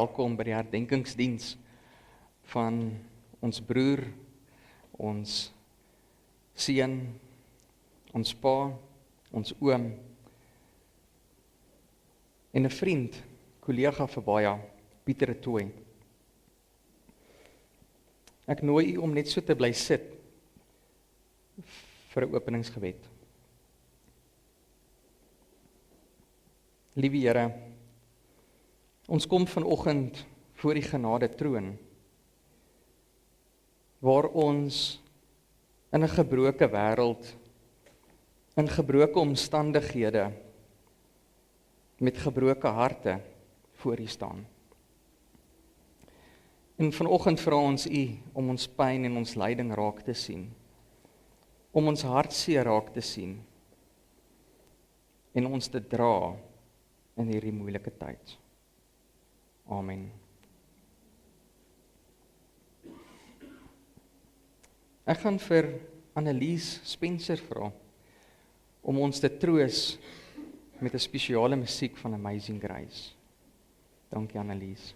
Welkom by die herdenkingsdiens van ons broer, ons seun, ons pa, ons oom en 'n vriend, kollega vir baie, Pieter Etoy. Ek nooi u om net so te bly sit vir 'n openingsgebed. Liewe Here, ons kom vanoggend voor die genade troon, waar ons in 'n gebroke wêreld, in gebroke omstandighede, met gebroke harte voor U staan. En vanoggend vra ons U om ons pyn en ons lyding raak te sien, om ons hartseer raak te sien, en ons te dra in hierdie moeilike tyd. Amen. Ek gaan vir Annelies Spencer vra om ons te troos met 'n spesiale musiek van Amazing Grace. Dankie Annelies.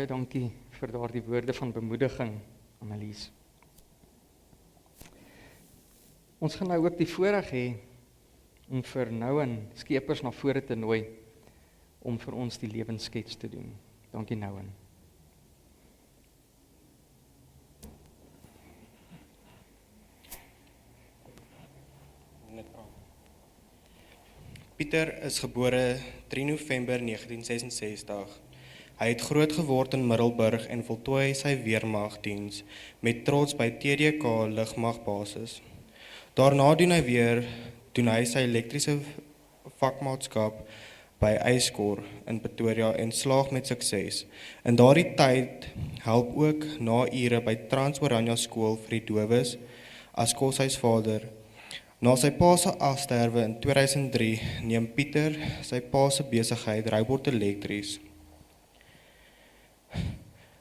Baie dankie vir daardie woorde van bemoediging, Annelies. Ons gaan nou ook die voorreg hê om vir Nouwen Skeepers na vore te nooi om vir ons die lewensskets te doen. Dankie Nouwen. Pieter is gebore 3 November 1966. Hy het groot geword in Middelburg en voltooi sy weermagdiens met trots by TDK lugmagbasis. Daarna doen hy sy elektriese vakmaatskap by Eskor in Pretoria en slaag met sukses. In daardie tyd help ook na ure by Trans-Oranje Skool vir die dowes as koshuisvader. Na sy pa se afsterwe in 2003 neem Pieter sy pa se besigheid Roubot Elektries.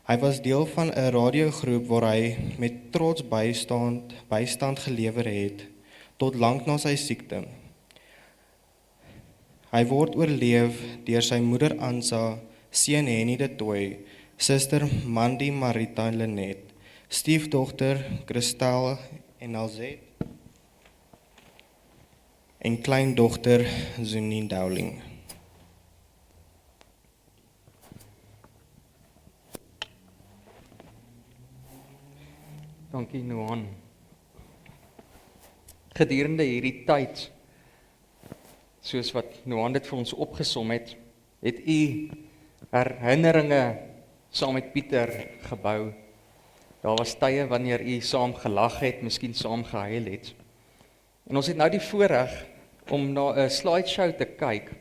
Hy was deel van 'n radiogroep waar hy met trots bystand gelewer het tot lank na sy siekte. Hy word oorleef deur sy moeder Ansa, seun Henny de Tooy, suster Mandy Marita Lenet, stiefdogter Christel en Alzet en kleindogter Zunine Dowling. Dankie Noan. Gedurende hierdie tyd, soos wat Noan dit vir ons opgesom het u herinneringe saam met Pieter gebou. Daar was tye wanneer u saam gelag het, miskien saam gehuil het. En ons het nou die voorreg om na 'n slideshow te kyk,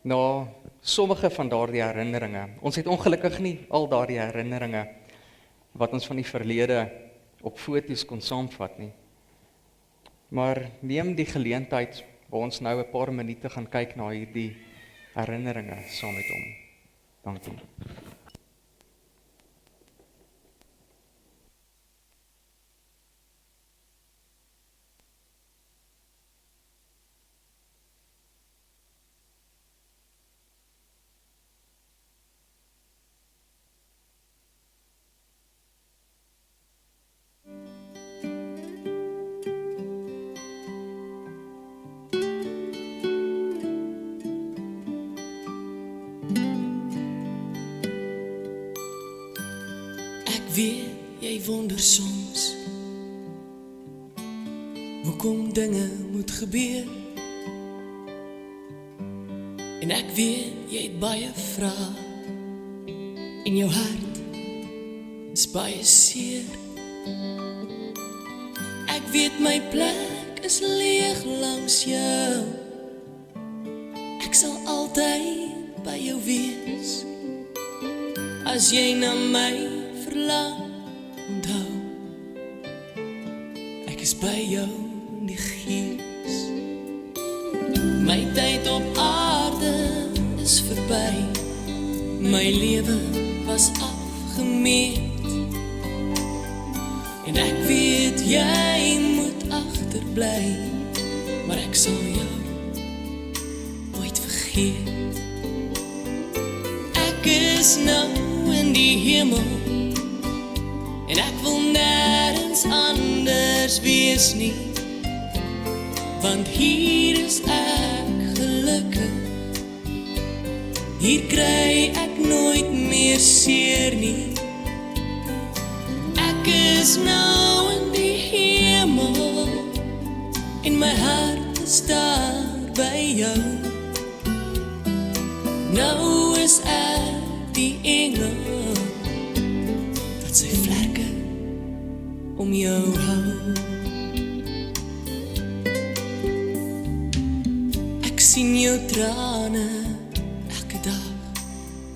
na sommige van daardie herinneringe. Ons het ongelukkig nie al daardie herinneringe wat ons van die verlede op foto's kon saamvat nie. Maar neem die geleentheid waar ons nou 'n paar minute gaan kyk na hierdie herinneringe saam met hom. Dankie. Weet jy wonder soms hoekom dinge moet gebeur, en ek weet jy het baie vrae en jou hart is baie seer. Ek weet my plek is leeg langs jou, ek sal altyd by jou wees as jy na my verlang. Onthou, ek is by jou in die gees. My tyd op aarde is verby, my lewe was afgemeet, en ek weet jy moet agterbly, maar ek sal jou nooit vergeet. Ek is nou in die hemel, en ek wil nêrens anders wees nie, want hier is ek gelukkig, hier kry ek nooit meer seer nie. Ek is nou in die hemel, en my hart is daar by jou. Nou is ek die engel wat sy vlerke om jou hou. Ek sien jou trane elke dag,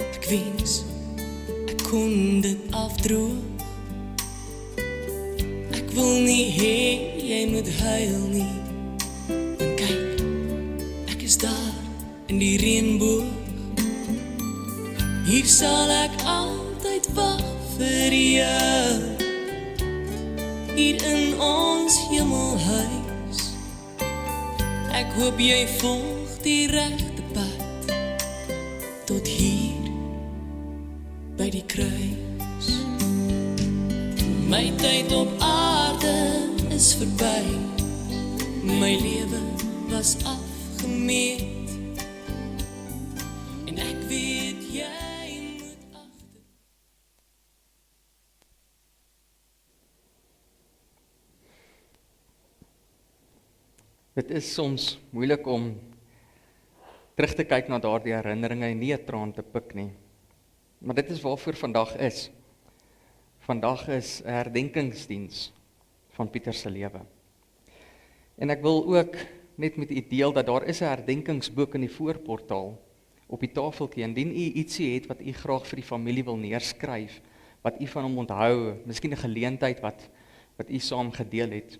ek wens ek kon dit afdroog. Ek wil nie hê jy moet huil nie, want kyk, ek is daar in die reënboog. Hier sal ek altyd wag vir jou, hier in ons hemelhuis. Ek hoop jy volg die regte pad tot hier by by die kruis. My tyd op aarde is verby. My lewe was afgemeet. En ek weet jy moet agter. Dit is soms moeilik om terug te kyk na daardie herinneringe en nie 'n traan te pik nie. Maar dit is waarvoor vandag is. Vandag is 'n herdenkingsdiens van Pieter se lewe. En ek wil ook net met u deel dat daar is 'n herdenkingsboek in die voorportaal op die tafeltjie. Indien u ietsie het wat u graag vir die familie wil neerskryf, wat u van hom onthou, miskien 'n geleentheid wat u saam gedeel het,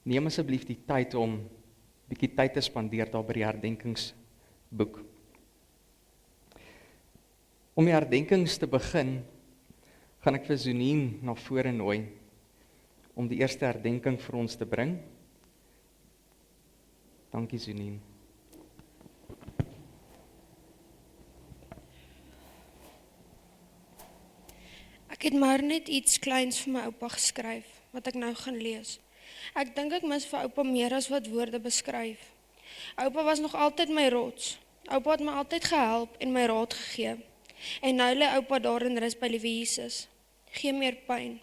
neem asseblief die tyd om bietjie tyd te spandeer daar by die herdenkingsboek. Om die herdenkings te begin, gaan ek vir Zonien na vore nooi om die eerste herdenking vir ons te bring. Dankie Zonien. Ek het maar net iets kleins vir my oupa geskryf, wat ek nou gaan lees. Ek dink ek mis vir oupa meer as wat woorde beskryf. Oupa was nog altyd my rots. Oupa het my altyd gehelp en my raad gegee. En nou lê oupa daar in rus by liewe Jesus. Geen meer pyn.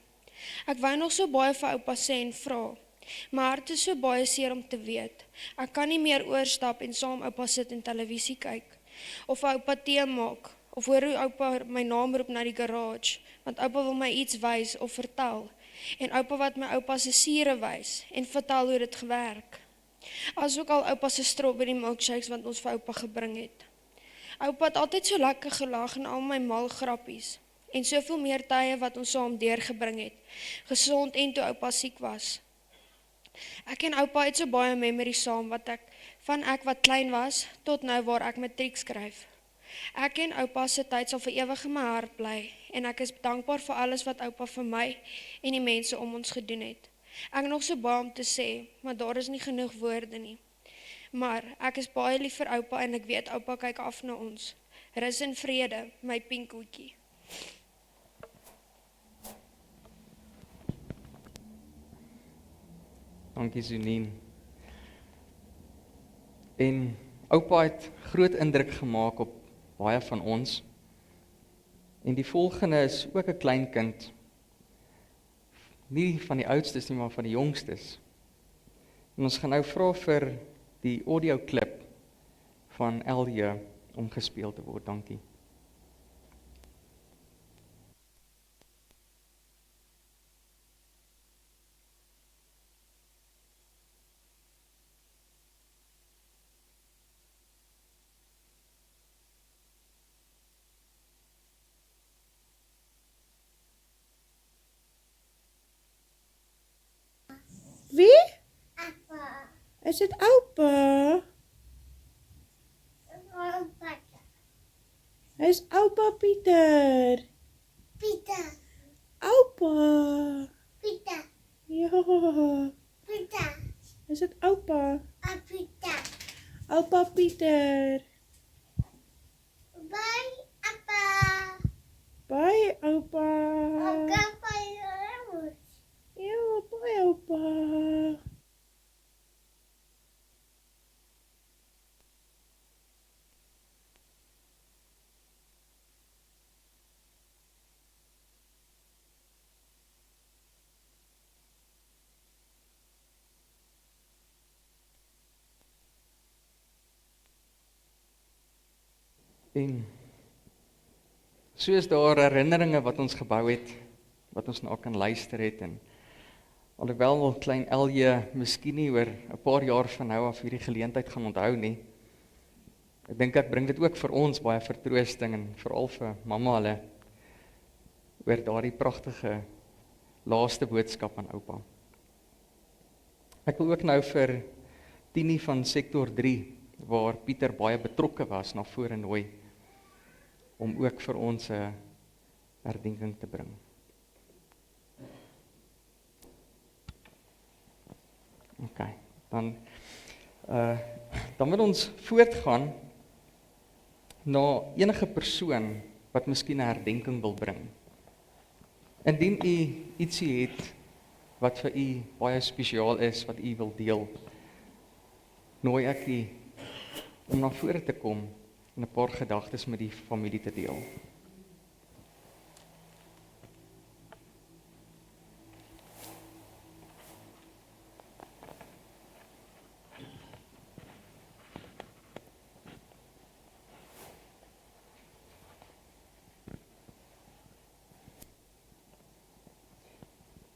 Ek wou nog so baie vir oupa sê en vra. My hart is so baie seer om te weet. Ek kan nie meer oorstap en saam oupa sit en televisie kyk. Of oupa tee maak. Of hoor hoe oupa my naam roep na die garage. Want oupa wil my iets wys of vertel. En oupa wat my oupa se sure wys en vertel hoe dit gewerk. Asook al oupa se strawberry milkshakes wat ons vir oupa gebring het. Oupa het altyd so lekker gelag en al my mal grappies. En soveel meer tye wat ons saam deurgebring het. Gesond en toe oupa siek was. Ek en oupa het so baie memories saam wat ek wat klein was tot nou waar ek matriek skryf. Ek en oupa se tyd sal vir ewig in my hart bly en ek is dankbaar vir alles wat oupa vir my en die mense om ons gedoen het. Ek nog so baie om te sê, maar daar is nie genoeg woorde nie. Maar ek is baie lief vir oupa en ek weet oupa kyk af na ons. Rus en vrede, my pinkhoetjie. Dankie Zonien. En oupa het groot indruk gemaak op baie van ons. En die volgende is ook 'n klein kind. Nie van die oudstes nie, maar van die jongstes. En ons gaan nou vra vir die audio klip van LJ om gespeel te word. Dankie. Wie? Appa. Is dit oupa? Is oupa Pieter? Pieter, Oupa. Pieter, Ja. Pieter, Is dit oupa? Pieter. Oupa Pieter. Bye, Appa. Bye oupa. Papa, jongens. Ja, bye oupa. En soos daar herinneringe wat ons gebou het, wat ons na kan luister het en alhoewel klein LJ miskien nie oor 'n paar jaar van nou af hierdie geleentheid gaan onthou nie. Ek dink ek bring dit ook vir ons baie vertroosting en veral vir mamma hulle oor daardie pragtige laaste boodskap aan oupa. Ek wil ook nou vir Tini van sektor 3 waar Pieter baie betrokke was na vore nooi om ook vir ons 'n herdenking te bring. OK, dan wil ons voortgaan na enige persoon wat miskien 'n herdenking wil bring. Indien u ietsie het wat vir u baie spesiaal is, wat u wil deel, nooi ek u om na vore te kom en 'n paar gedagtes met die familie te deel.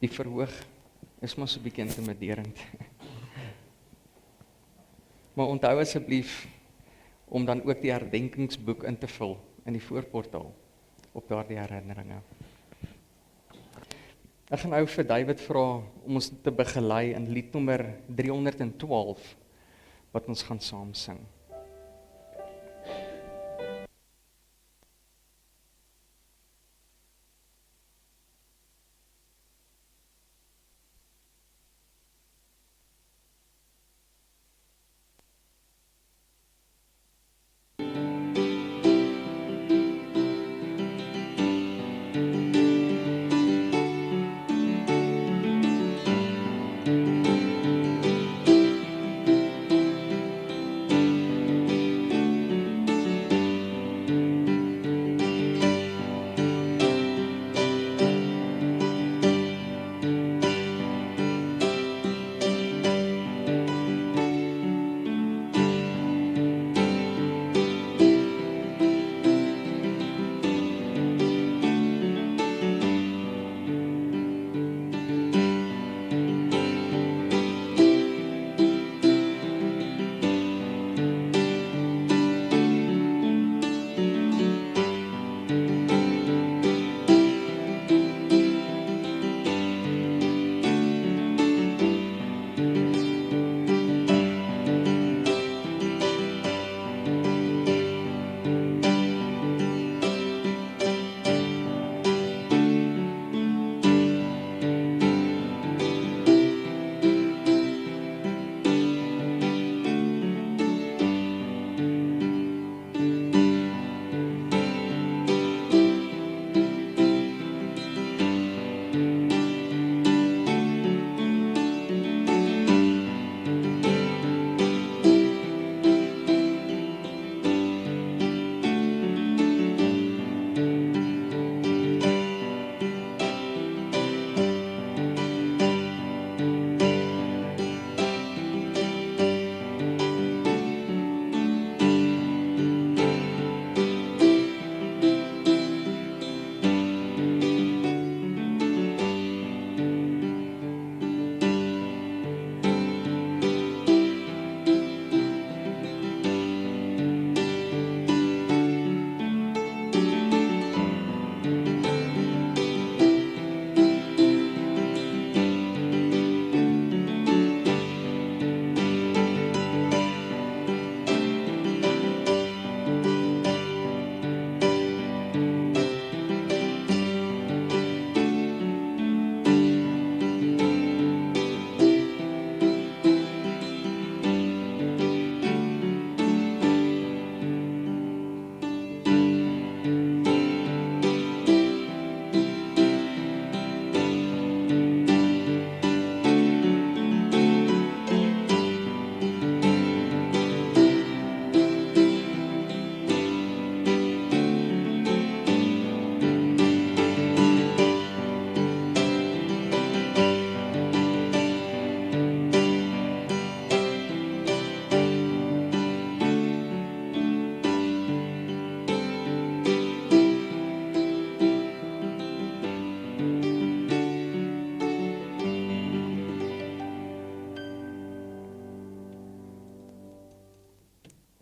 Die verhoog is maar so 'n bietjie intimiderend. Maar onthou asseblief om dan ook die herdenkingsboek in te vul in die voorportaal op daardie herinneringe. Ek gaan nou vir David vra om ons te begelei in lied nommer 312 wat ons gaan saam sing.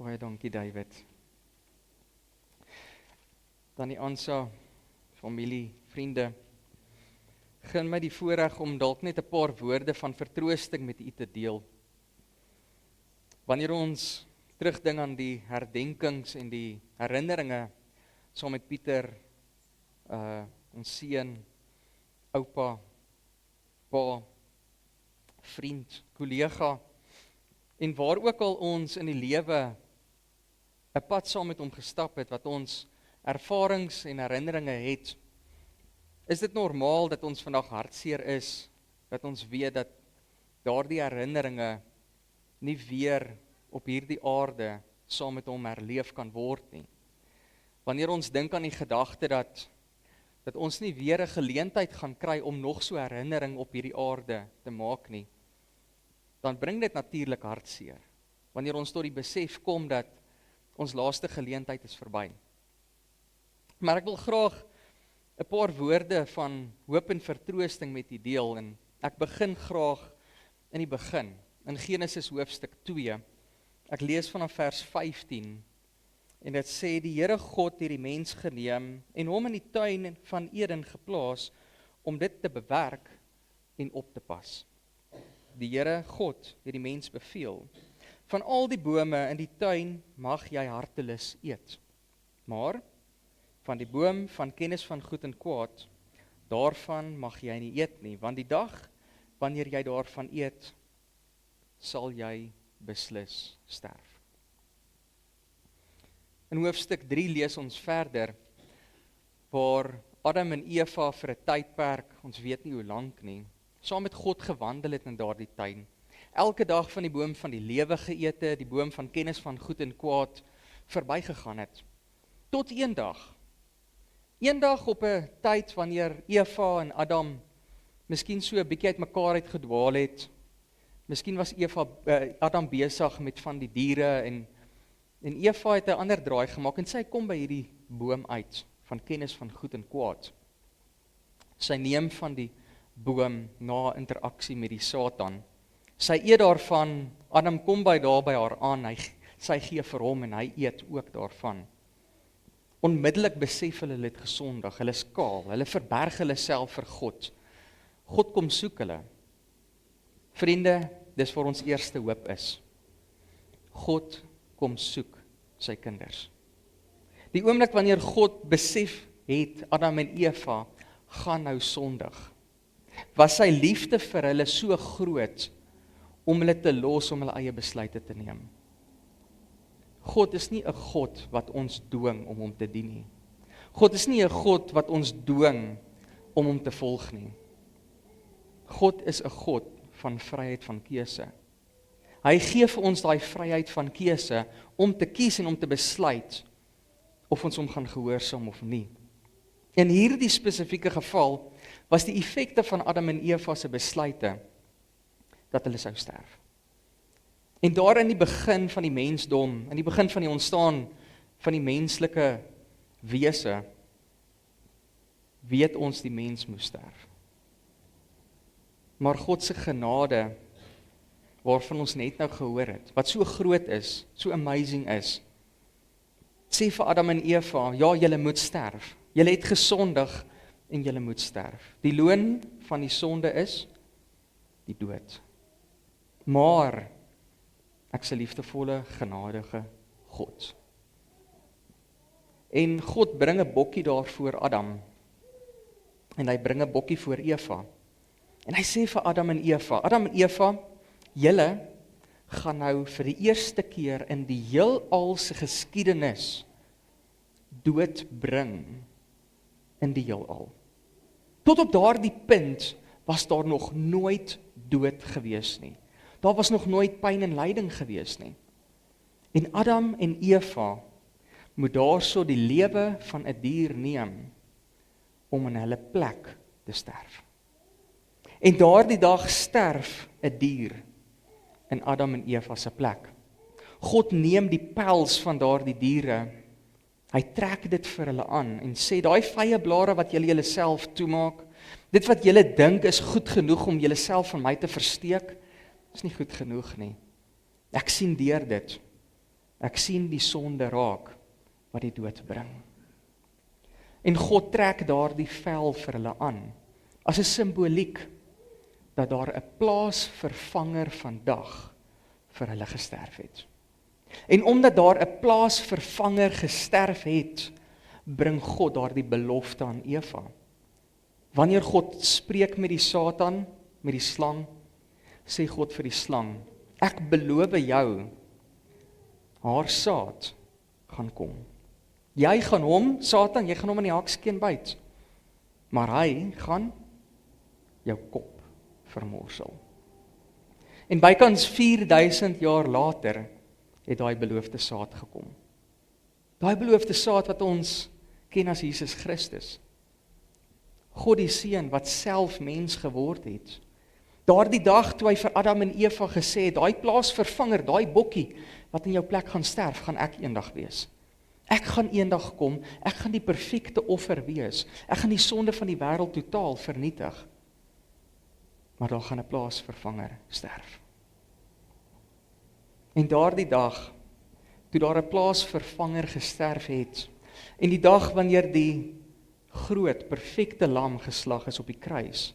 Baie dankie David. Tannie Ansa, familie, vriende, gun my die voorreg om dalk net 'n paar woorde van vertroosting met u te deel. Wanneer ons terugdink aan die herdenkings en die herinneringe saam met Pieter, ons seun, oupa, pa, vriend, kollega, en waar ook al ons in die lewe 'n pad saam met hom gestap het, wat ons ervarings en herinneringe het, is dit normaal dat ons vandag hartseer is, dat ons weet dat daardie herinneringe nie weer op hierdie aarde saam met hom herleef kan word nie. Wanneer ons dink aan die gedagte dat ons nie weer 'n geleentheid gaan kry om nog so herinnering op hierdie aarde te maak nie, dan bring dit natuurlik hartseer. Wanneer ons tot die besef kom dat ons laaste geleentheid is verby. Maar ek wil graag 'n paar woorde van hoop en vertroosting met u deel, en ek begin graag in die begin, in Genesis hoofstuk 2. Ek lees vanaf vers 15, en dit sê, die Here God het die mens geneem en hom in die tuin van Eden geplaas om dit te bewerk en op te pas. Die Here God het die mens beveel, van al die bome in die tuin mag jy hartelus eet, maar van die boom van kennis van goed en kwaad, daarvan mag jy nie eet nie, want die dag wanneer jy daarvan eet, sal jy beslis sterf. In hoofstuk 3 lees ons verder, waar Adam en Eva vir 'n tydperk, ons weet nie hoe lank nie, saam met God gewandel het in daardie tuin. Elke dag van die boom van die lewe geëet het, die boom van kennis van goed en kwaad verbygegaan het. Tot eendag op 'n tyd wanneer Eva en Adam miskien so 'n bietjie uitmekaar het gedwaal het. Miskien was Adam besig met van die diere en Eva het 'n ander draai gemaak en sy kom by hierdie boom uit van kennis van goed en kwaad. Sy neem van die boom na interaksie met die Satan. Sy eet daarvan, Adam kom daar by haar aan, sy gee vir hom en hy eet ook daarvan. Onmiddellik besef hulle het gesondig, hulle is kaal, hulle verberg hulle self vir God. God kom soek hulle. Vriende, dis vir ons eerste hoop is. God kom soek sy kinders. Die oomblik wanneer God besef het, Adam en Eva gaan nou sondig, was sy liefde vir hulle so groot om hulle te los om hulle eie besluite te neem. God is nie 'n God wat ons dwing om hom te dien nie. God is nie 'n God wat ons dwing om hom te volg nie. God is 'n God van vryheid van keuse. Hy gee vir ons daai vryheid van keuse om te kies en om te besluit of ons hom gaan gehoorsaam of nie. In hierdie spesifieke geval was die effekte van Adam en Eva se besluite dat hulle sou sterf. En daar in die begin van die mensdom, in die begin van die ontstaan van die menslike wese, weet ons die mens moes sterf. Maar God se genade, waarvan ons net nou gehoor het, wat so groot is, so amazing is, sê vir Adam en Eva, ja, julle moet sterf. Julle het gesondig en julle moet sterf. Die loon van die sonde is die dood. Maar ek is 'n liefdevolle, genadige God. En God bring 'n bokkie daar voor Adam. En hy bring 'n bokkie voor Eva. En hy sê vir Adam en Eva, julle gaan nou vir die eerste keer in die heelal se geskiedenis dood bring in die heelal. Tot op daardie punt was daar nog nooit dood gewees nie. Daar was nog nooit pyn en lyding gewees nie. En Adam en Eva moet daarso die lewe van 'n dier neem om in hulle plek te sterf. En daardie dag sterf 'n dier in Adam en Eva se plek. God neem die pels van daardie diere, hy trek dit vir hulle aan en sê, daai vrye blare wat julle julleself toemaak, dit wat julle dink is goed genoeg om julleself van my te versteek, is nie goed genoeg nie. Ek sien deur dit. Ek sien die sonde raak wat die dood bring. En God trek daardie vel vir hulle aan, as 'n simboliek dat daar 'n plaasvervanger vandag vir hulle gesterf het. En omdat daar 'n plaasvervanger gesterf het, bring God daardie belofte aan Eva. Wanneer God spreek met die Satan, met die slang, sê God vir die slang, ek beloof jou, haar saad gaan kom. Jy gaan hom, Satan, jy gaan hom in die hakskeen byt. Maar hy gaan jou kop vermorsel. En bykans 4000 jaar later het daai beloofde saad gekom. Daai beloofde saad wat ons ken as Jesus Christus. God die Seun wat self mens geword het. Daardie dag toe hy vir Adam en Eva gesê het, daai plaasvervanger, daai bokkie wat in jou plek gaan sterf, gaan ek eendag wees. Ek gaan eendag kom, ek gaan die perfekte offer wees. Ek gaan die sonde van die wêreld totaal vernietig. Maar daar gaan 'n plaasvervanger sterf. En daardie dag, toe daar 'n plaasvervanger gesterf het, en die dag wanneer die groot, perfekte lam geslag is op die kruis,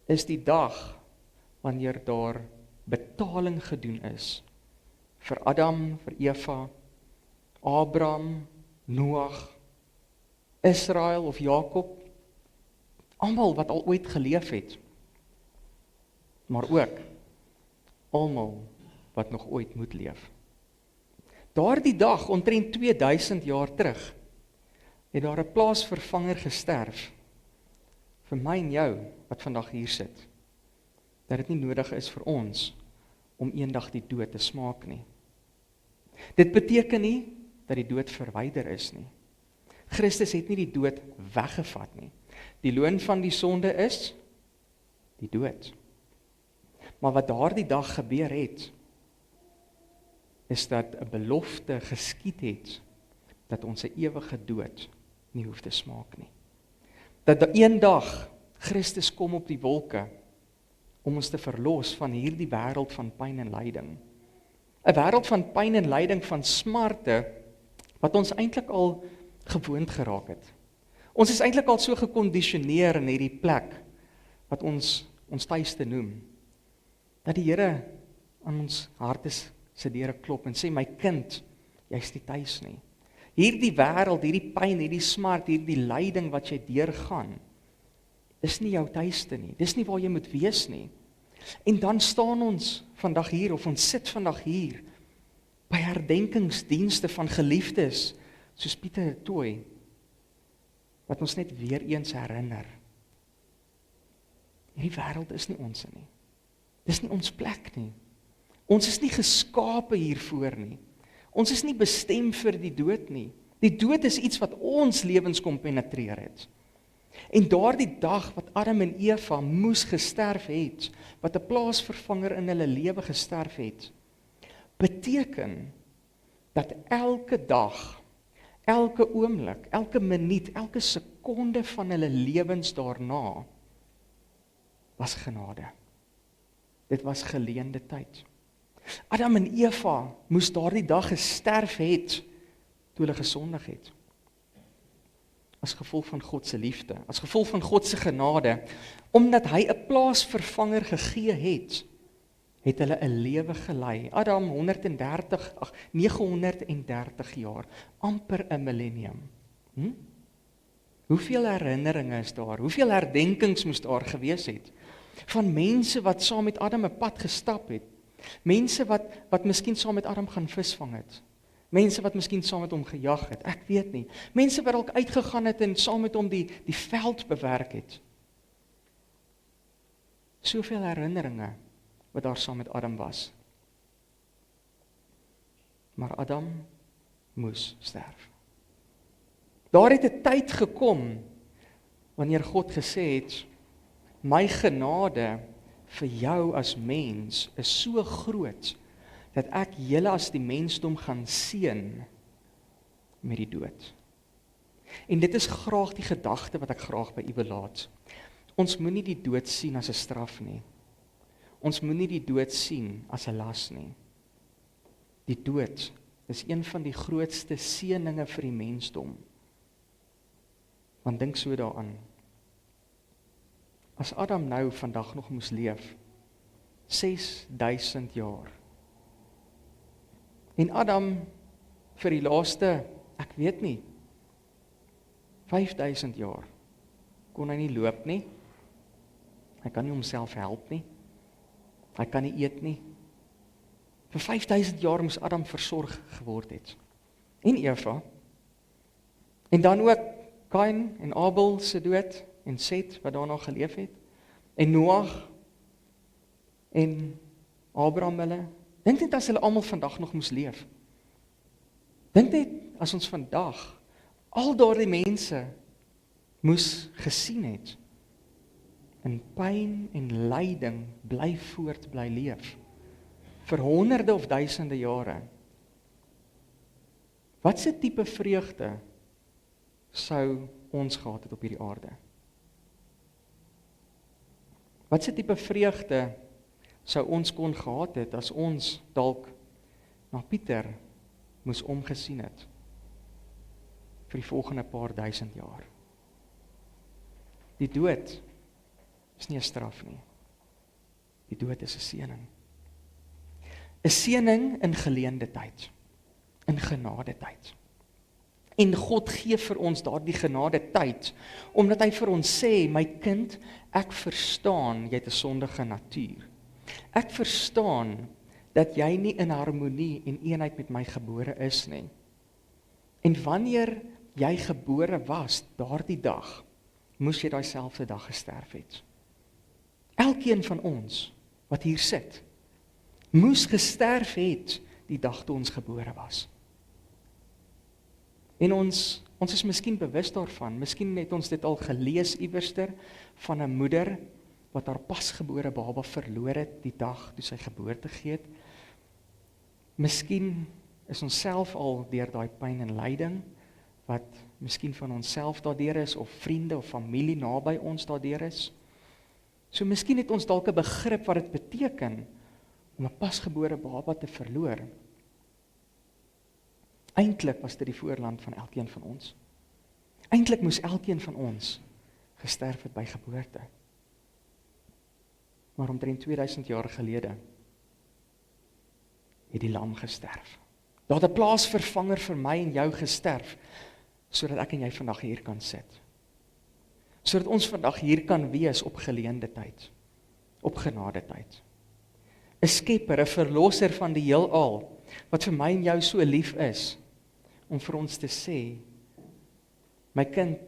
is die dag wanneer daar betaling gedoen is vir Adam, vir Eva, Abraham, Noag, Israel of Jakob, almal wat al ooit geleef het, maar ook almal wat nog ooit moet leef. Daardie dag, omtrent 2000 jaar terug, het daar 'n plaasvervanger gesterf vir my en jou wat vandag hier sit. Dat dit nie nodig is vir ons om eendag die dood te smaak nie. Dit beteken nie dat die dood verwyder is nie. Christus het nie die dood weggevat nie. Die loon van die sonde is die dood. Maar wat daardie dag gebeur het, is dat 'n belofte geskied het dat ons 'n ewige dood nie hoef te smaak nie. Dat een dag Christus kom op die wolke om ons te verlos van hierdie wêreld van pyn en lyding. 'n Wêreld van pyn en lyding, van smarte, wat ons eintlik al gewoond geraak het. Ons is eintlik al so gekondisioneer in hierdie plek, wat ons tuiste noem, dat die Here aan ons harte se deure klop en sê, my kind, jy's nie tuis nie. Hierdie wêreld, hierdie pyn, hierdie smart, hierdie lyding wat jy deurgaan, is nie jou tuiste nie. Dis nie waar jy moet wees nie. En dan staan ons vandag hier, of ons sit vandag hier, by herdenkingsdienste van geliefdes, soos Pieter de Tooy, wat ons net weer eens herinner. Hierdie wêreld is nie ons nie. Dis nie ons plek nie. Ons is nie geskape hiervoor nie. Ons is nie bestem vir die dood nie. Die dood is iets wat ons lewens kom penetreer het. En daardie dag wat Adam en Eva moes gesterf het, wat 'n plaasvervanger in hulle lewe gesterf het, beteken dat elke dag, elke oomblik, elke minuut, elke sekonde van hulle lewens daarna was genade. Dit was geleende tyd. Adam en Eva moes daardie dag gesterf het toe hulle gesondig het. As gevolg van God se liefde, as gevolg van God se genade, omdat hy 'n plaasvervanger gegee het, het hulle 'n lewe gelei. Adam 930 jaar, amper 'n millennium. Hoeveel herinneringe is daar? Hoeveel herdenkings moes daar gewees het? Van mense wat saam met Adam 'n pad gestap het. Mense wat miskien saam met Adam gaan visvang het. Mense wat miskien saam met hom gejag het. Ek weet nie. Mense wat dalk uitgegaan het en saam met hom die veld bewerk het. Soveel herinneringe wat daar saam met Adam was. Maar Adam moes sterf. Daar het 'n tyd gekom wanneer God gesê het, my genade vir jou as mens is so groot, dat ek julle as die mensdom gaan seën met die dood. En dit is graag die gedagte wat ek graag by u wil laat. Ons moenie die dood sien as 'n straf nie. Ons moenie die dood sien as 'n las nie. Die dood is een van die grootste seëninge vir die mensdom. Want dink so daaraan. As Adam nou vandag nog moes leef, 6000 jaar. En Adam vir die laaste, ek weet nie, 5000 jaar, kon hy nie loop nie. Hy kan nie homself help nie. Hy kan nie eet nie. Vir 5000 jaar moes Adam versorg geword het. en Eva, en dan ook Kain en Abel se dood, en Set, wat daarna geleef het, en Noag, en Abraham hulle. Dink net as hulle almal vandag nog moes leef. Dink net as ons vandag al daardie mense moes gesien het, in pyn en lyding bly leef, vir honderde of duisende jare. Wat se tipe vreugde sou ons gehad het op hierdie aarde? Wat se tipe vreugde sou ons kon gehad het as ons dalk na Pieter moes omgesien het vir die volgende paar duisend jaar? Die dood is nie 'n straf nie. Die dood is 'n seëning. 'n Seëning in geleende tyd, in genade tyd. En God gee vir ons daardie genade tyd, omdat hy vir ons sê, my kind, ek verstaan, jy het 'n sondige natuur. Ek verstaan dat jy nie in harmonie en eenheid met my gebore is nie. En wanneer jy gebore was, daardie dag, moes jy daai selfde dag gesterf het. Elkeen van ons, wat hier sit, moes gesterf het die dag toe ons gebore was. En ons is miskien bewus daarvan, miskien het ons dit al gelees iewerster, van 'n moeder, wat haar pasgebore baba verloor het, die dag toe sy geboorte gegee het. Miskien is ons self al deur daai pyn en lyding, wat miskien van ons self daardeur is, of vriende of familie naby ons daardeur is. So miskien het ons dalk 'n begrip wat dit beteken, om 'n pasgebore baba te verloor. Eintlik was dit die voorland van elkeen van ons. Eintlik moes elkeen van ons gesterf het by geboorte. Maar omtrent 2000 jaar gelede het die lam gesterf. Daar het 'n plaasvervanger vir my en jou gesterf, sodat ek en jy vandag hier kan sit. Sodat ons vandag hier kan wees op geleende tyd, op genade tyd. 'n Skepper, 'n verlosser van die heelal, wat vir my en jou so lief is, om vir ons te sê, my kind,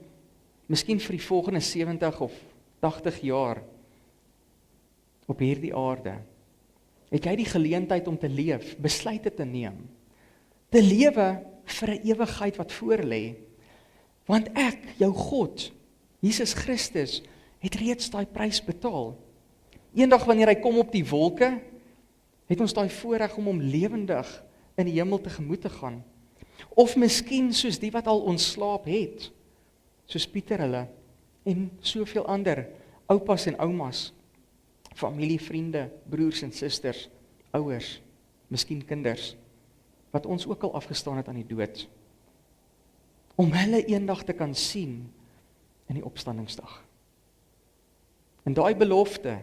miskien vir die volgende 70 of 80 jaar, op hierdie aarde, het jy die geleentheid om te leef, besluite te neem, te lewe vir 'n ewigheid wat voor lê, want ek, jou God, Jesus Christus, het reeds daai prys betaal. Eendag wanneer hy kom op die wolke, het ons daai voorreg om hom lewendig in die hemel tegemoet te gaan. Of miskien soos die wat al ontslaap het, soos Pieter hulle, en soveel ander, oupas en oumas, familie, vriende, broers en susters, ouers, miskien kinders, wat ons ook al afgestaan het aan die dood, om hulle eendag te kan sien in die opstandingsdag. En daai belofte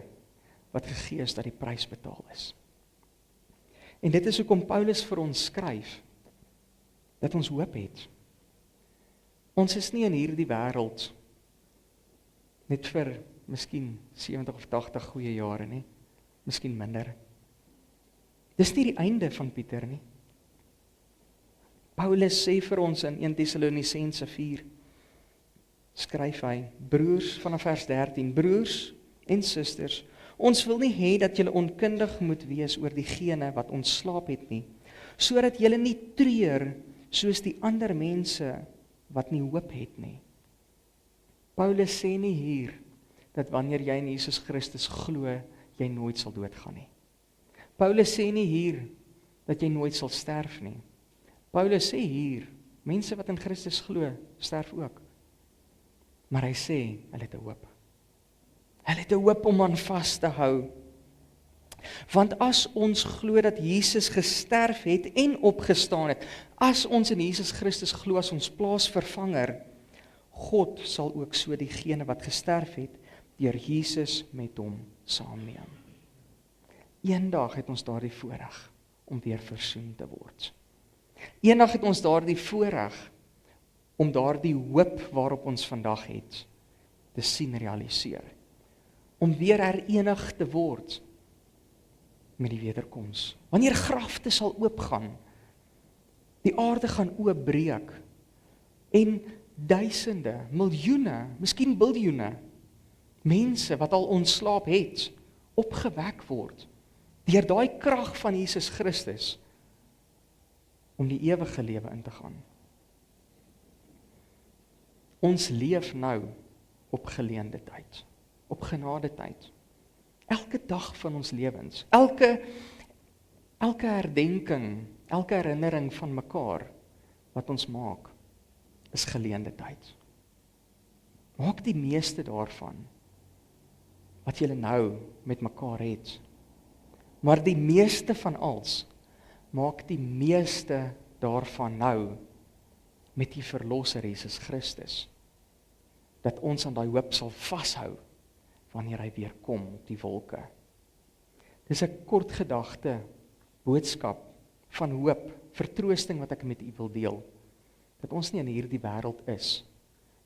wat gegee is dat die prys betaal is. En dit is hoekom Paulus vir ons skryf, dat ons hoop het. Ons is nie in hierdie wêreld net vir miskien 70 of 80 goeie jare nie, miskien minder. Dis nie die einde van Pieter nie. Paulus sê vir ons in 1 Tessalonisense 4, skryf hy, broers, vanaf vers 13, broers en susters, ons wil nie hê dat julle onkundig moet wees oor diegene wat ontslaap het nie, sodat julle nie treur soos die ander mense wat nie hoop het nie. Paulus sê nie hier dat wanneer jy in Jesus Christus glo, jy nooit sal doodgaan nie. Paulus sê nie hier dat jy nooit sal sterf nie. Paulus sê hier, mense wat in Christus glo, sterf ook. Maar hy sê, hulle het 'n hoop. Hulle het 'n hoop om aan vas te hou. Want as ons glo dat Jesus gesterf het en opgestaan het, as ons in Jesus Christus glo as ons plaasvervanger, God sal ook so diegene wat gesterf het, deur Jesus met hom saamneem. Eendag het ons daardie voorreg om weer versoen te word. Eendag het ons daardie voorreg om daardie hoop waarop ons vandag het, te sien realiseer. Om weer herenig te word met die wederkoms. Wanneer grafte sal oopgaan Die aarde gaan oopbreek en duisende, miljoene, miskien biljoene mense wat al ontslaap het, opgewek word deur daai krag van Jesus Christus om die ewige lewe in te gaan. Ons leef nou op geleende tyd, op genade tyd. Elke dag van ons lewens, elke herdenking, elke herinnering van mekaar wat ons maak, is geleende tyd. Maak die meeste daarvan wat julle nou met mekaar het. Maar die meeste van als, maak die meeste daarvan nou met die verlosser Jesus Christus. Dat ons aan daai hoop sal vashou wanneer hy weer kom op die wolke. Dis 'n kort gedagte boodskap van hoop, vertroosting wat ek met u wil deel. Dat ons nie in hierdie wêreld is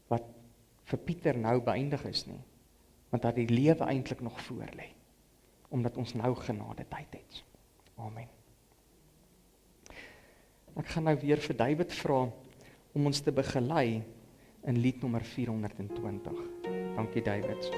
wat vir Pieter nou beëindig is nie, want dat die lewe eintlik nog voor lê, omdat ons nou genade tyd het. Amen. Ek gaan nou weer vir David vra om ons te begelei in lied nommer 420. Dankie David.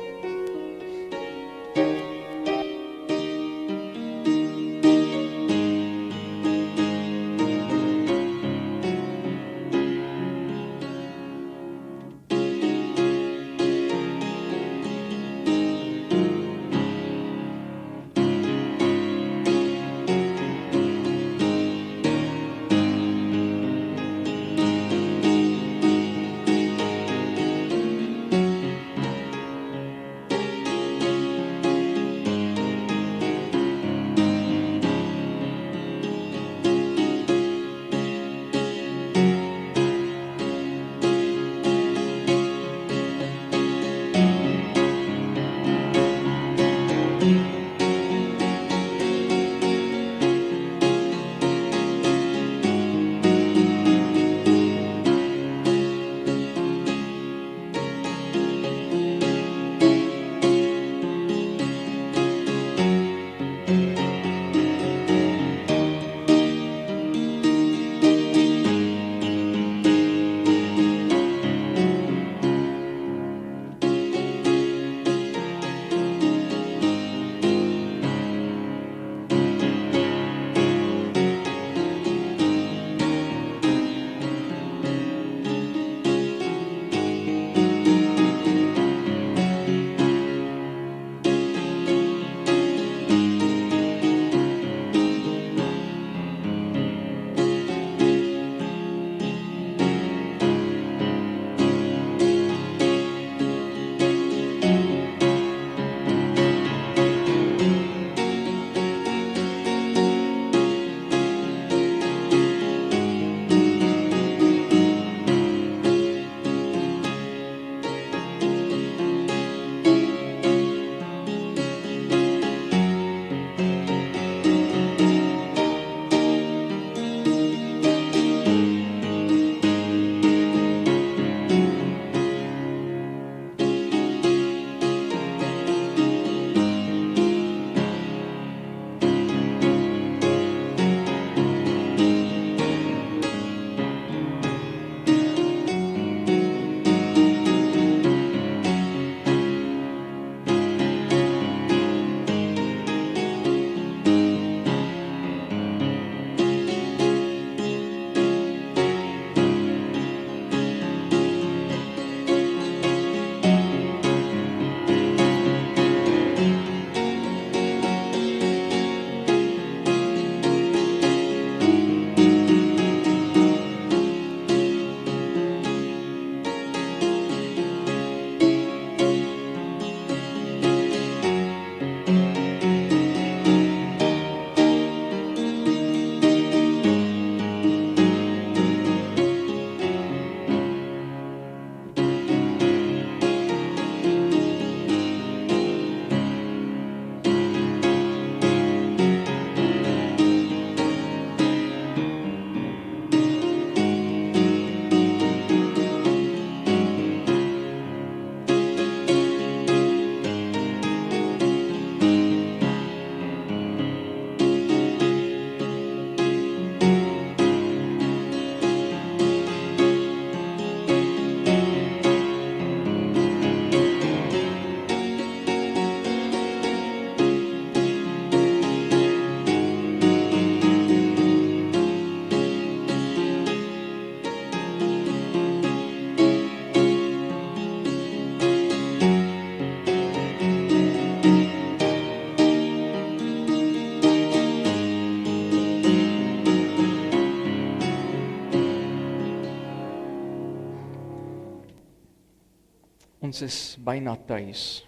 ons is byna tuis.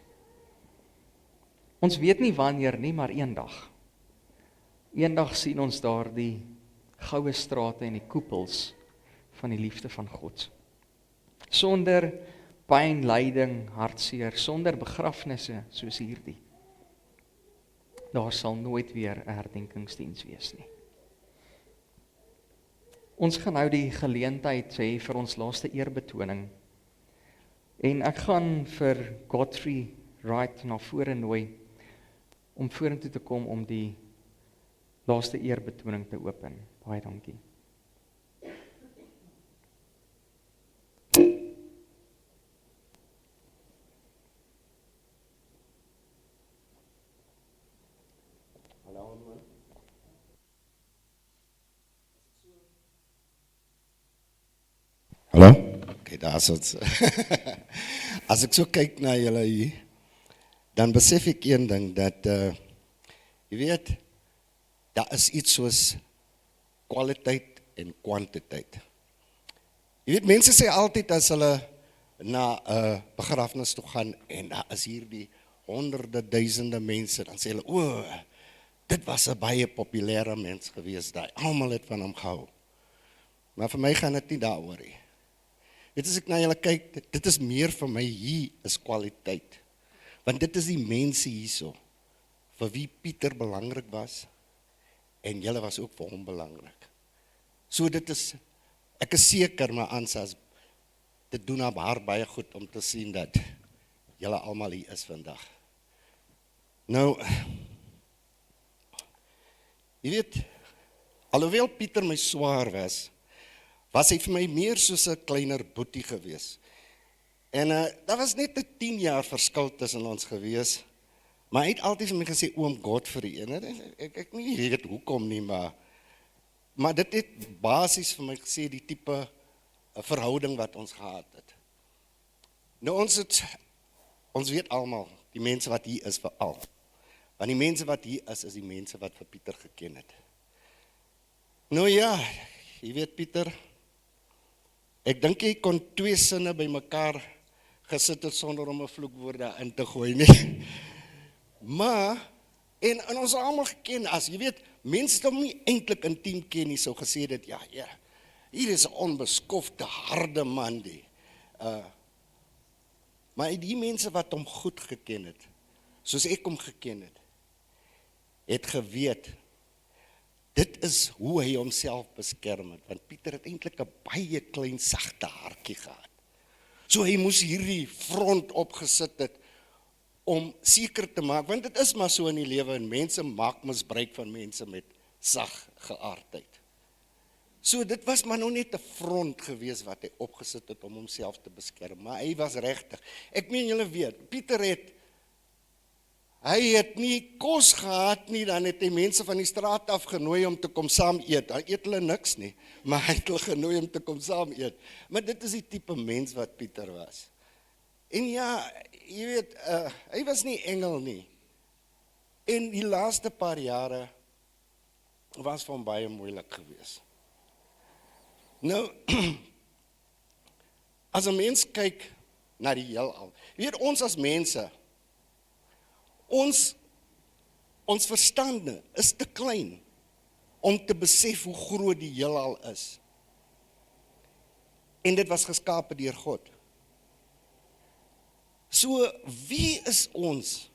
Ons weet nie wanneer nie, maar eendag sien ons daar die goue strate en die koepels van die liefde van God. Sonder pyn, lyding, hartseer, sonder begrafnisse soos hierdie. Daar sal nooit weer 'n herdenkingsdiens wees nie. Ons gaan nou die geleentheid hê vir ons laaste eerbetoning. En ek gaan vir Godfrey Wright na vore nooi om vorentoe te kom om die laaste eerbetoning te open. Baie dankie. Hallo? Okay, daar is ons. As ek so kyk na julle hier, dan besef ek een ding, dat, jy weet, daar is iets soos kwaliteit en kwantiteit. Jy weet, mense sê altyd as hulle na 'n begrafnis toe gaan, en daar is hier die honderde, duisende mense, dan sê hulle, o, dit was 'n baie populêre mens gewees daai, almal het van hom gehou. Maar vir my gaan dit nie daaroor nie. Weet as ek na julle kyk, dit is meer vir my, hier is kwaliteit. Want dit is die mense hierso, vir wie Pieter belangrik was, en julle was ook vir hom belangrik. So dit is, ek is seker, maar Ansas, dit doen haar baie goed om te sien dat julle almal hier is vandag. Nou, jy weet, alhoewel Pieter my swaar was hy vir my meer soos 'n kleiner boetie gewees. En daar was net 'n 10 jaar verskil tussen ons gewees, maar hy het altyd vir my gesê, oom Godfrey, en ek nie weet hoekom nie, maar dit het basies vir my gesê, die tipe verhouding wat ons gehad het. Nou ons weet almal, die mense wat hier is veral, want die mense wat hier is die mense wat vir Pieter geken het. Nou ja, jy weet Pieter, ek dink jy kon 2 sinne by mekaar gesit het sonder om 'n vloekwoord daarin te gooi nie. Maar, en ons almal geken as, jy weet, mense het hom nie eintlik intiem ken nie, sou gesê dit, ja, hier is 'n onbeskofte, harde man die. Maar die mense wat hom goed geken het, soos ek hom geken het geweet, dit is hoe hy homself beskerm het, want Pieter het eintlik 'n baie klein, sagte hartjie gehad. So hy moes hierdie front opgesit het, om seker te maak, want dit is maar so in die lewe, en mense maak misbruik van mense met sag geaardheid. So dit was maar nou net 'n front gewees wat hy opgesit het om homself te beskerm, maar hy was regtig. Ek meen julle weet, Pieter hy het nie kos gehad nie, dan het hy mense van die straat af genooi om te kom saam eet. Hy eet hulle niks nie, maar hy het hulle genooi om te kom saam eet. Maar dit is die tipe mens wat Pieter was. En ja, jy weet, hy was nie engel nie. En die laaste paar jare was vir hom baie moeilik gewees. Nou, as 'n mens kyk na die heelal, jy weet, ons as mense, ons verstande is te klein om te besef hoe groot die heelal is. En dit was geskape deur God. So, wie is ons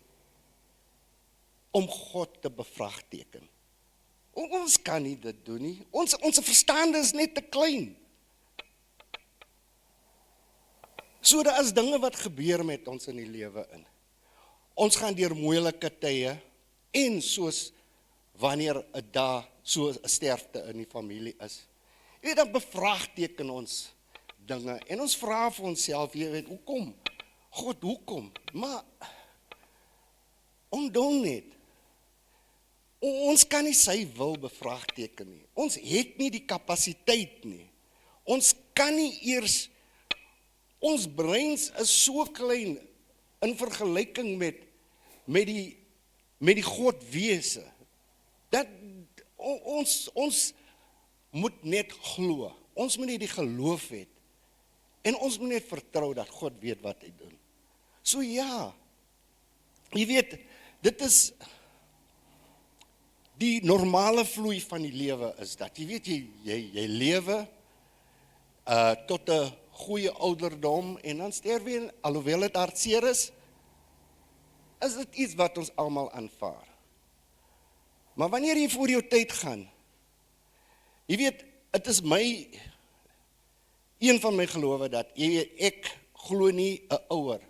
om God te bevraagteken? Ons kan nie dit doen nie. Ons verstande is net te klein. So, daar is dinge wat gebeur met ons in die lewe in. Ons gaan deur moeilike tye, en soos wanneer 'n dag so 'n sterfte in die familie is. Jy weet, dan bevraagteken ons dinge, en ons vra vir onsself, jy weet, hoekom? God, hoekom? Maar, onthou net, ons kan nie sy wil bevraagteken nie. Ons het nie die kapasiteit nie. Ons kan nie eers, ons breins is so klein, in vergelyking met die Godwese, dat ons moet net glo, ons moet net die geloof hê, en ons moet net vertrou dat God weet wat hy doen. So ja, jy weet, dit is die normale vloei van die lewe is dat. Jy weet, jy lewe tot 'n goeie ouderdom en dan sterf jy, alhoewel dit hartseer is dit iets wat ons almal aanvaar. Maar wanneer jy voor jou tyd gaan, jy weet, dit is een van my gelowe dat ek glo nie 'n ouer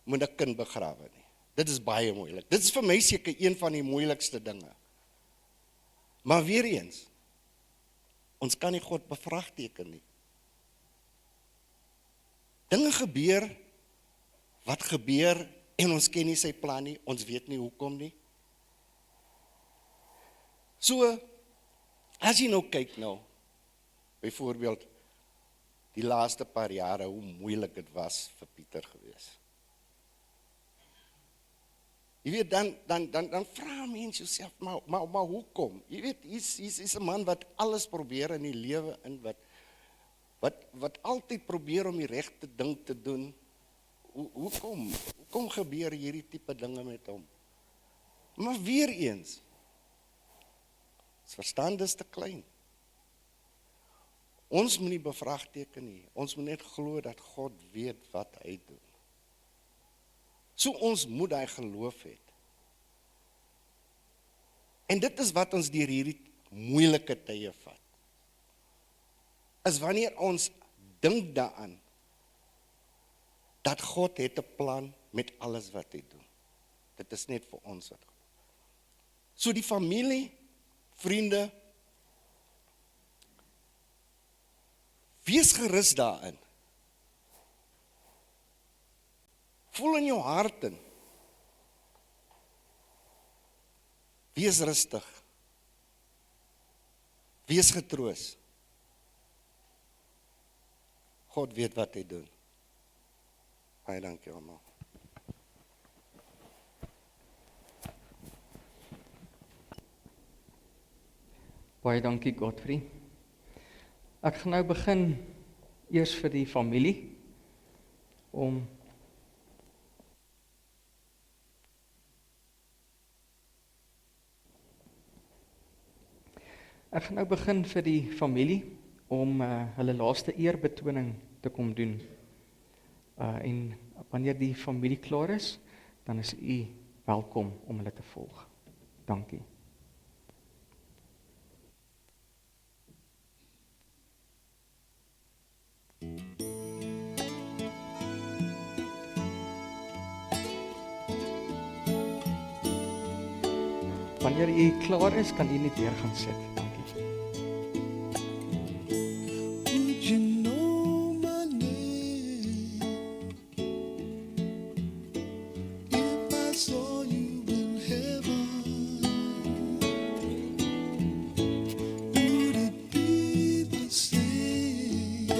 moet 'n kind begrawe nie. Dit is baie moeilik. Dit is vir my seker een van die moeilikste dinge. Maar weer eens, ons kan nie God bevraagteken nie. Dinge gebeur, wat gebeur, en ons ken nie sy plan nie, ons weet nie hoekom nie. So, as jy nou kyk nou, byvoorbeeld, die laaste paar jare, hoe moeilik het was vir Pieter gewees. Jy weet, dan vra mens jouself, maar hoekom? Jy weet, hy's 'n man wat alles probeer in die lewe in, wat altyd probeer om die regte ding te doen. Hoekom gebeur hierdie tipe dinge met hom? Maar weer eens, ons verstand is te klein. Ons moet nie bevraagteken nie, ons moet net glo dat God weet wat hy doen. So ons moet hy geloof het. En dit is wat ons deur hierdie moeilike tye vat. Is wanneer ons dink daaraan, dat God het 'n plan met alles wat hy doen. Dit is net vir ons wat. So die familie, vriende, wees gerus daarin. Voel in jou hart in. Wees rustig. Wees getroos. God weet wat hy doen. Baie dankie almal. Baie dankie Godfrey. Ek gaan nou begin eers vir die familie om hulle laaste eerbetoning te kom doen. En wanneer die familie klaar is, dan is u welkom om hulle te volg. Dankie. Wanneer u klaar is, kan u net weer gaan sit. Dankie. Would you know my name if I saw you in heaven? Would it be the same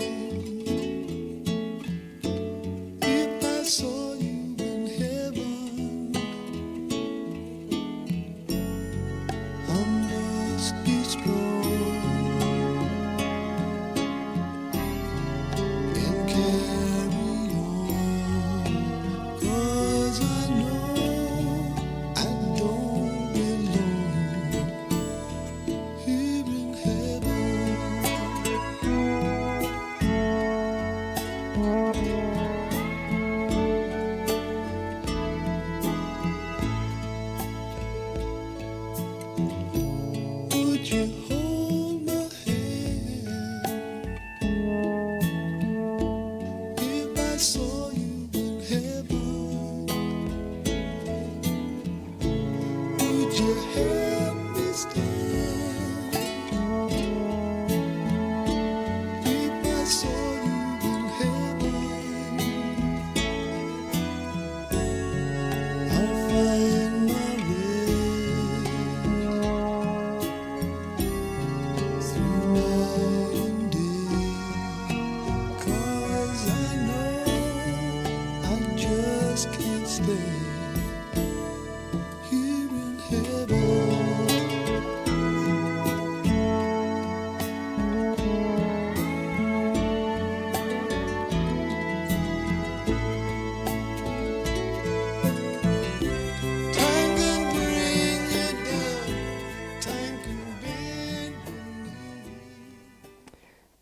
if I saw you in heaven? I must be strong.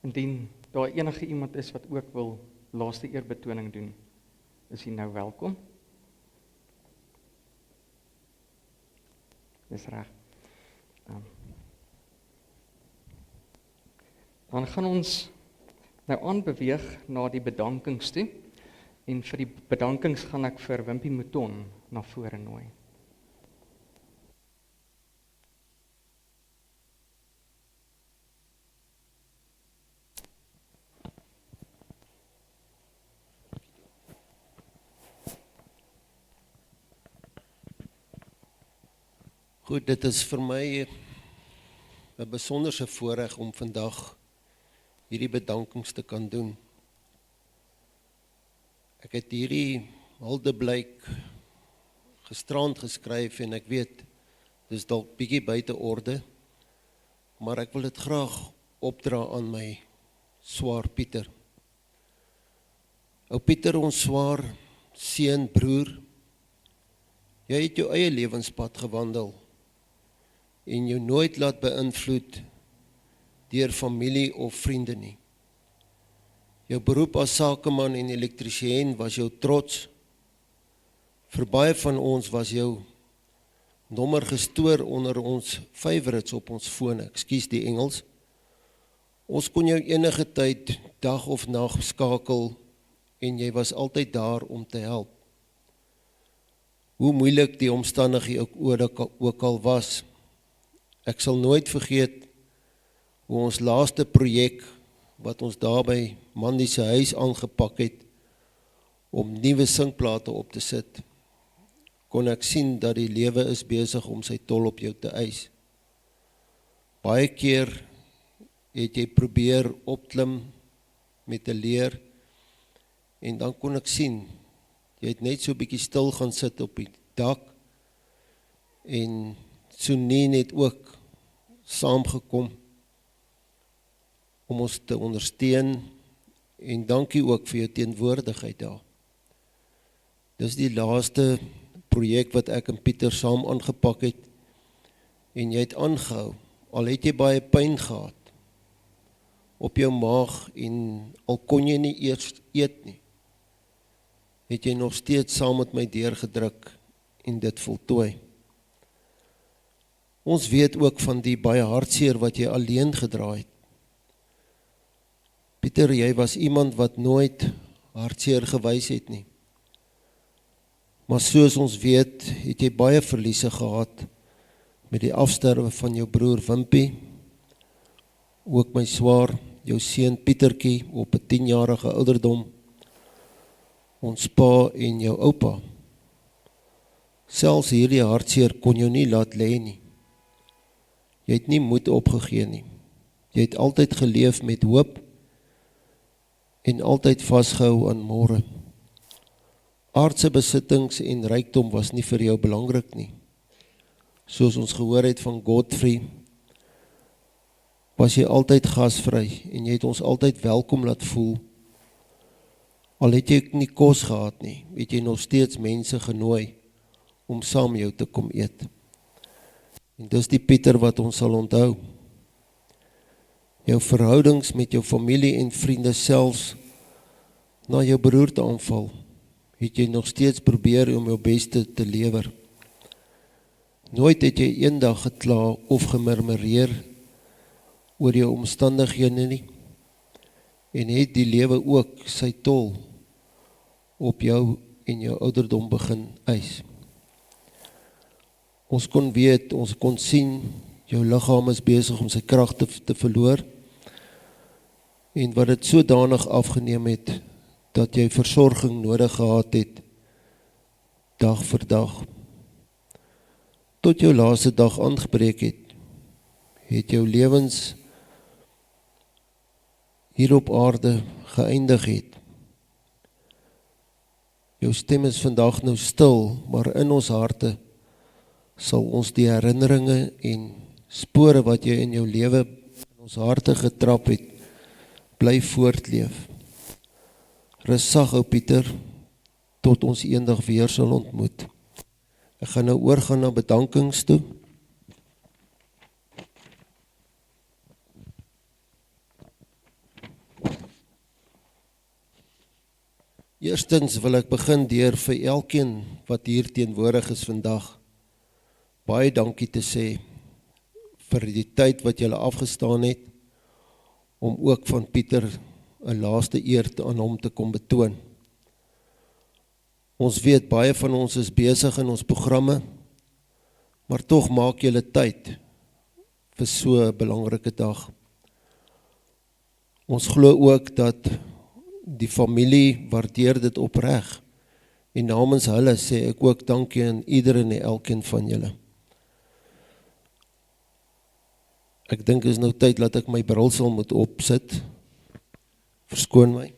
Indien daar enige iemand is wat ook wil laaste eerbetoning doen, is jy nou welkom. Dis reg. Dan gaan ons nou aanbeweeg na die bedankings toe. En vir die bedankings gaan ek vir Wimpie Mouton na vore nooi. Goed, dit is vir my 'n besonderse voorreg om vandag hierdie bedankings te kan doen. Ek het hierdie huldeblyk gisterand geskryf en ek weet, dis dalk bietjie buite orde, maar ek wil dit graag opdra aan my swaar Pieter. Ou Pieter, ons swaar seun, broer, jy het jou eie lewenspad gewandel en jou nooit laat beïnvloed deur familie of vriende nie. Jou beroep as sakeman en elektriesien was jou trots. Vir baie van ons was jou nommer gestoor onder ons favorites op ons fone, ekskuus die Engels. Ons kon jou enige tyd, dag of nag skakel en jy was altyd daar om te help. Hoe moeilik die omstandighede ook al was. Ek sal nooit vergeet hoe ons laaste projek wat ons daar by Mandy se huis aangepak het om nuwe singplate op te sit, kon ek sien dat die lewe is besig om sy tol op jou te eis. Baie keer het jy probeer opklim met 'n leer en dan kon ek sien, jy het net so 'n bietjie stil gaan sit op die dak en so nie net ook saamgekom om ons te ondersteun en dankie ook vir jou teenwoordigheid daar. Dis die laaste projek wat ek en Pieter saam aangepak het en jy het aangehou, al het jy baie pyn gehad op jou maag en al kon jy nie eers eet nie, het jy nog steeds saam met my deurgedruk en dit voltooi. Ons weet ook van die baie hartseer wat jy alleen gedra het. Pieter, jy was iemand wat nooit hartseer gewys het nie. Maar soos ons weet, het jy baie verliese gehad met die afsterwe van jou broer Wimpie, ook my swaar, jou seun Pietertjie op 'n 10-jarige ouderdom, ons pa en jou oupa. Selfs hierdie hartseer kon jou nie laat lê nie. Jy het nie moed opgegee nie. Jy het altyd geleef met hoop en altyd vasgehou aan môre. Aardse besittings en rykdom was nie vir jou belangrik nie. Soos ons gehoor het van Godfrey, was jy altyd gasvry en jy het ons altyd welkom laat voel. Al het jy nie kos gehad nie, het jy nog steeds mense genooi om saam jou te kom eet. En dis die Pieter wat ons sal onthou. Jou verhoudings met jou familie en vriende, selfs na jou broer te aanval, het jy nog steeds probeer om jou beste te lewer. Nooit het jy eendag gekla of gemurmureer oor jou omstandighede nie, en het die lewe ook sy tol op jou en jou ouderdom begin eis. Ons kon weet, ons kon sien, jou liggaam is besig om sy krag te verloor, en wat dit sodanig afgeneem het, dat jy versorging nodig gehad het, dag vir dag. Tot jou laaste dag aangebreek het jou lewens hier op aarde geëindig het. Jou stem is vandag nou stil, maar in ons harte sal ons die herinneringe en spore wat jy in jou lewe in ons harte getrap het, bly voortleef. Rus sag, ou Pieter, tot ons eendag weer sal ontmoet. Ek gaan nou oorgaan na bedankings toe. Eerstens wil ek begin deur vir elkeen wat hier teenwoordig is vandag baie dankie te sê vir die tyd wat julle afgestaan het om ook van Pieter 'n laaste eer aan hom te kom betoon. Ons weet baie van ons is besig in ons programme, maar tog maak julle tyd vir so 'n belangrike dag. Ons glo ook dat die familie waardeer dit opreg en namens hulle sê ek ook dankie aan ieder en elkeen van julle. Ek dink is nou tyd dat ek my bril sal moet opsit. Verskoon my.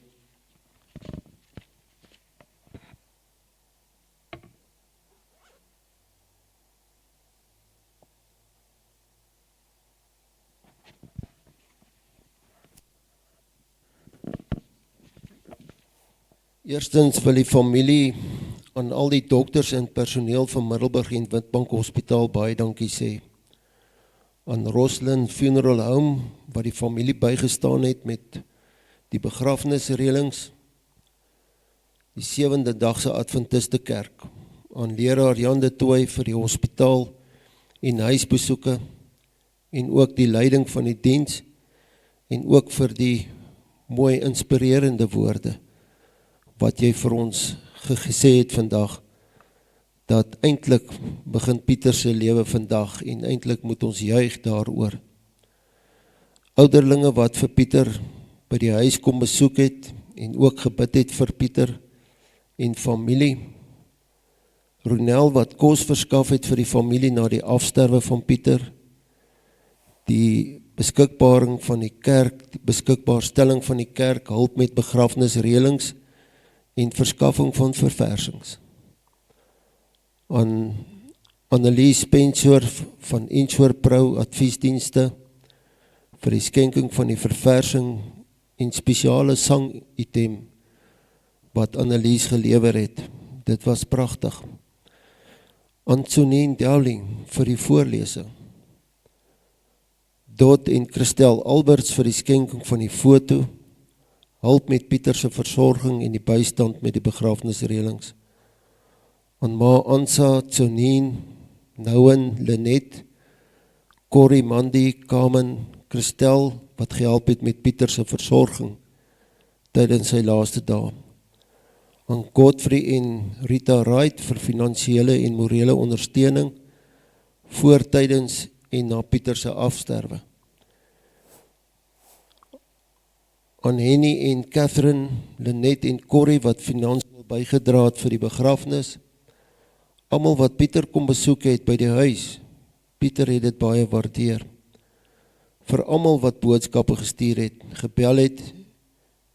Eerstens wil die familie aan al die dokters en personeel van Middelburg en Witbank Hospitaal baie dankie sê. Aan Roslyn Funeral Home, wat die familie bygestaan het met die begrafnisreëlings, die 7de dagse Adventiste Kerk, aan leraar Jan de Tooy vir die hospitaal en huisbesoeke, en ook die leiding van die diens, en ook vir die mooi inspirerende woorde, wat jy vir ons gesê het vandag, dat eintlik begin Pieter se lewe vandag, en eintlik moet ons juig daaroor. Ouderlinge wat vir Pieter by die huis kom besoek het, en ook gebid het vir Pieter, en familie, Ronel wat kos verskaf het vir die familie na die afsterwe van Pieter, die beskikbaring van die kerk, die beskikbaarstelling van die kerk, hulp met begrafnisreëlings, en verskaffing van verversings. Aan Annelies Spencer van Ensure Pro Adviesdienste vir die skenking van die verversing en spesiale sangitem wat Annelies gelewer het. Dit was pragtig. Aan Sonien Dowling vir die voorlesing. Dot en Christel Alberts vir die skenking van die foto, hulp met Pieter se versorging en die bystand met die begrafnisreëlings. Aan Ma Ansa, Sonien, Nouwen, Lenet, Corrie, Mandy, Carmen, Christel, wat gehelp het met Pieter se versorging tydens sy laaste dae. Aan Godfrey en Rita Wright vir finansiële en morele ondersteuning voor, tydens en na Pieter se afsterwe. Aan Henny en Catherine, Lenet en Corrie wat finansiëel bygedra het vir die begrafnis. Almal wat Pieter kom besoek het by die huis, Pieter het dit baie waardeer. Vir almal wat boodskappe gestuur het, gebel het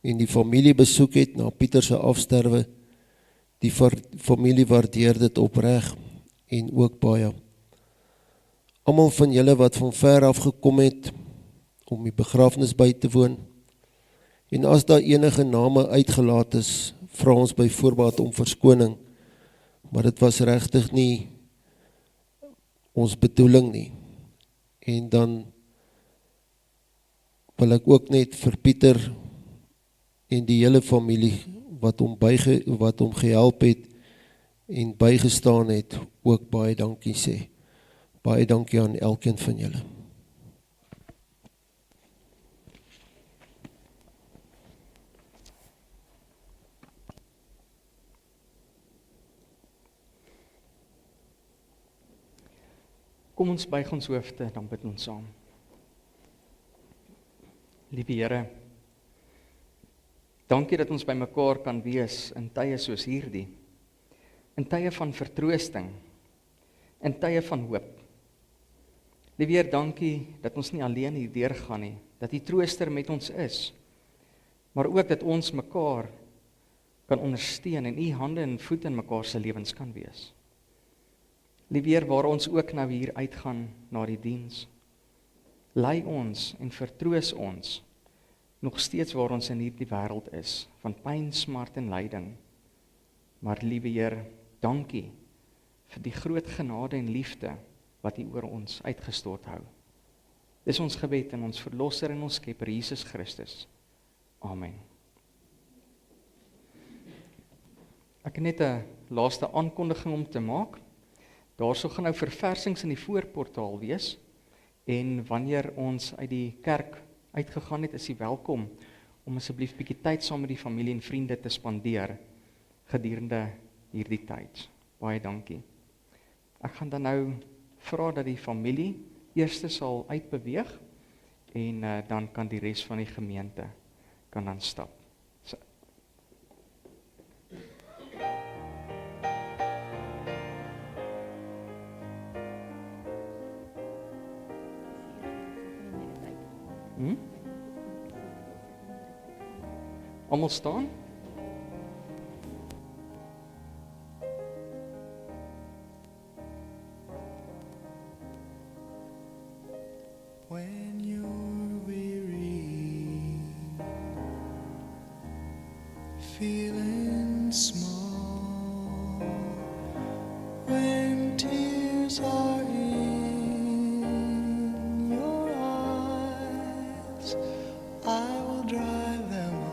en die familie besoek het na Pieter se afsterwe, die familie waardeer dit opreg en ook baie. Almal van julle wat van ver af gekom het om die begrafnis by te woon, en as daar enige name uitgelaat is, vra ons by voorbaat om verskoning, maar dit was regtig nie ons bedoeling nie. En dan wil ek ook net vir Pieter en die hele familie wat hom gehelp het en bygestaan het, ook baie dankie sê. Baie dankie aan elkeen van julle. Kom ons buig ons hoofde, dan bid ons saam. Liewe Here, dankie dat ons by mekaar kan wees in tye soos hierdie, in tye van vertroosting, in tye van hoop. Liewe Heer, dankie dat ons nie alleen hier deurgaan nie, dat die trooster met ons is, maar ook dat ons mekaar kan ondersteun en u hande en voete in mekaar se lewens kan wees. Liewe Heer, waar ons ook nou hier uitgaan na die diens, lei ons en vertroos ons, nog steeds waar ons in hierdie wêreld is, van pyn, smart en lyding. Maar liewe Heer, dankie vir die groot genade en liefde wat U oor ons uitgestort hou. Dis ons gebed in ons Verlosser en ons Skepper Jesus Christus. Amen. Ek het net 'n laaste aankondiging om te maak. Daarso gaan nou verversings in die voorportaal wees en wanneer ons uit die kerk uitgegaan het, is jy welkom om asseblief bietjie tyd saam met die familie en vriende te spandeer gedurende hierdie tyd. Baie dankie. Ek gaan dan nou vra dat die familie eers sal uitbeweeg en dan kan die res van die gemeente kan dan stap. So. Almal staan? When you're weary, feeling small, when tears are in your eyes, I will dry them